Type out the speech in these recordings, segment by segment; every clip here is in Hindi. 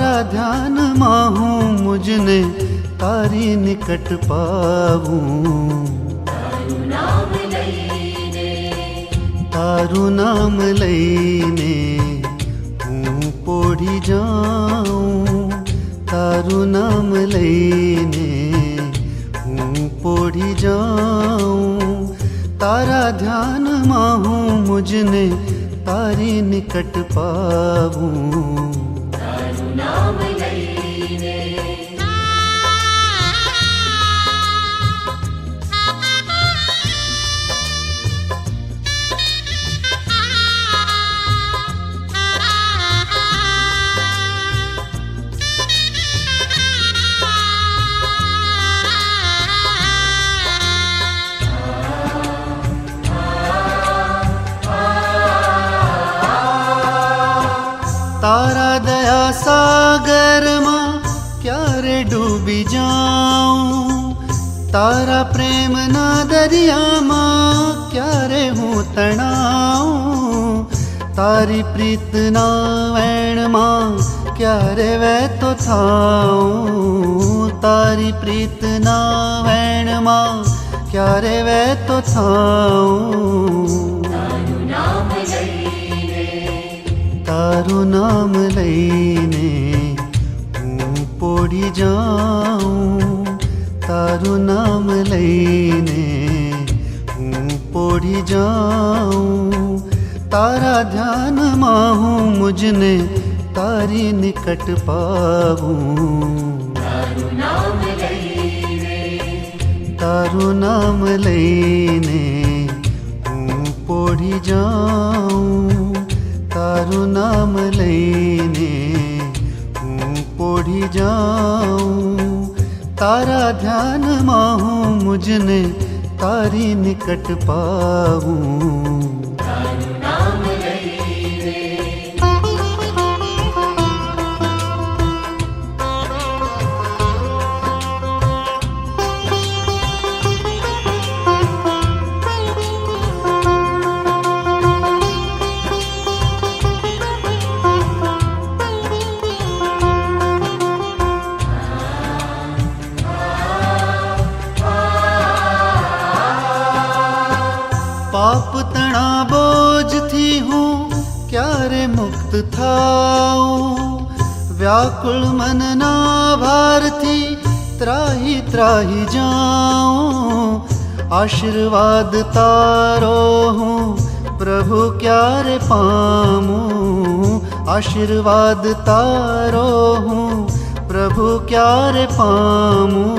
तारा ध्यान माहूँ मुझने तारी निकट पाऊँ। तारू नाम लईने हूँ पोढ़ी जाऊँ। तारू नाम लईने हूँ पोढ़ी जाऊँ। तारा ध्यान माहूँ मुझने तारी निकट पाऊँ। तारा दया सागर मां क्यारे डूबी जाऊं। तारा प्रेम ना दरिया मां क्यारे हूँ तणाऊं। तारी प्रीत ना वैण मां क्यारे वै तो थाऊं। तारी प्रीत ना वैण मां क्यारे वै तो थाऊं। तारू नाम लईने हूँ पोढ़ी जाऊँ। तारू नाम लईने हूँ पोढ़ी जाऊँ। तारा ध्यान माहूँ मुझने तारी निकट पाऊँ। तारू नाम लईने हूँ पोढ़ी जाऊँ। तारू नाम लईने हूँ पोढ़ी जाऊँ। तारा ध्यान माहूँ मुझने तारी निकट पाऊँ। पाप तणा बोझ थी हूँ क्यारे मुक्त थाऊं। व्याकुल मन ना भार थी त्राही त्राही जाऊं। आशीर्वाद तारो हूँ प्रभु क्यारे पामूं। आशीर्वाद तारो हूँ प्रभु क्यारे पामूं।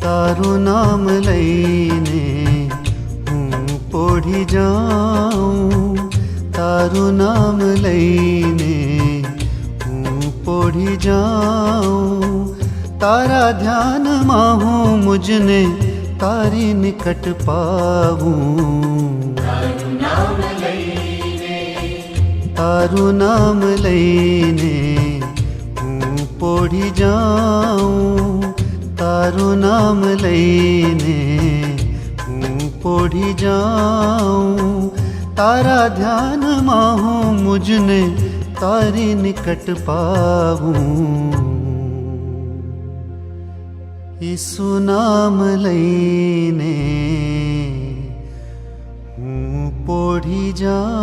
तारू नाम लईने हूँ पोढ़ी जाऊँ। तारू नाम लईने हूँ पोढ़ी जाऊँ। तारा ध्यान माहूँ मुझने तारी निकट पाऊँ। तारू नाम लईने हूँ पोढ़ी जाऊँ। तारू नाम लईने हूँ पोढ़ी जाऊँ। तारा ध्यान माहूँ मुझने तारी निकट पाऊँ। यीशु नाम लईने हूँ पोढ़ी जाऊँ।